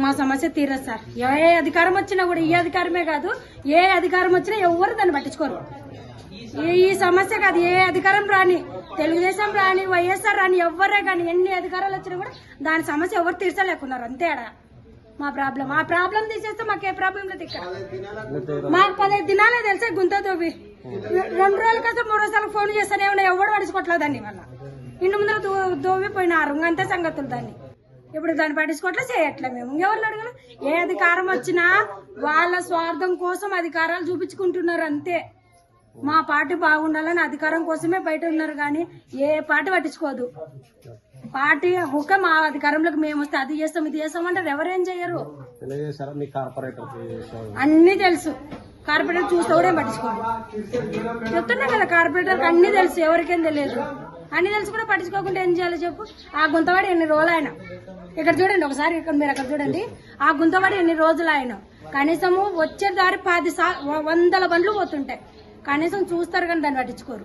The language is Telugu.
మా సమస్య తీరదు సార్. ఏ అధికారం వచ్చినా కూడా, ఈ అధికారమే కాదు, ఏ అధికారం వచ్చినా ఎవరు దాన్ని పట్టించుకోరు. ఈ సమస్య కాదు, ఏ అధికారం రాని, తెలుగుదేశం రాని, వైఎస్ఆర్ రాని, ఎవరే కానీ ఎన్ని అధికారాలు వచ్చినా కూడా దాని సమస్య ఎవరు తీర్చలేకున్నారు. అంతే ఆడ మా ప్రాబ్లం. ఆ ప్రాబ్లం తీసేస్తే మాకు ఏ ప్రాబ్లం లేదు. ఇక్కడ మాకు 15 దినాలే తెలిసే గుంత దోబి 2 రోజుల కోసం 3 రోజులకు ఫోన్ చేస్తానే ఉన్నా, ఎవరు పడుచుకోవట్లేదు దాన్ని. వల్ల ఇంటి ముందర దోబిపోయినారు. అంతే సంగతులు. దాన్ని ఇప్పుడు దాన్ని పట్టించుకోవట్లే, చేయట్లే. మేము ఇంకెవరిని అడగల. ఏ అధికారం వచ్చినా వాళ్ళ స్వార్థం కోసం అధికారాలు చూపించుకుంటున్నారు. అంతే. మా పార్టీ బాగుండాలని అధికారం కోసమే బయట ఉన్నారు కానీ ఏ పార్టీ పట్టించుకోదు. పార్టీ ఒక మా అధికారంలోకి మేము వస్తే అది చేస్తాం, ఇది చేస్తాం అంటారు. ఎవరేం చెయ్యరు. అన్ని తెలుసు. కార్పొరేటర్ చూస్తే కూడా ఏం పట్టించుకోరు. చెప్తున్నా కదా, కార్పొరేటర్కి అన్ని తెలుసు, ఎవరికేం తెలియదు. అన్ని తెలిసి కూడా పట్టించుకోకుండా ఏం చేయాలో చెప్పు. ఆ గుంతవాడి ఎన్ని రోజులు ఆయన ఇక్కడ చూడండి, ఒకసారి ఇక్కడ మీరు అక్కడ చూడండి. ఆ గుంతవాడి ఎన్ని రోజులు ఆయన కనీసము వచ్చే దారి 100 బండ్లు పోతుంటాయి. కనీసం చూస్తారు కానీ దాన్ని పట్టించుకోరు.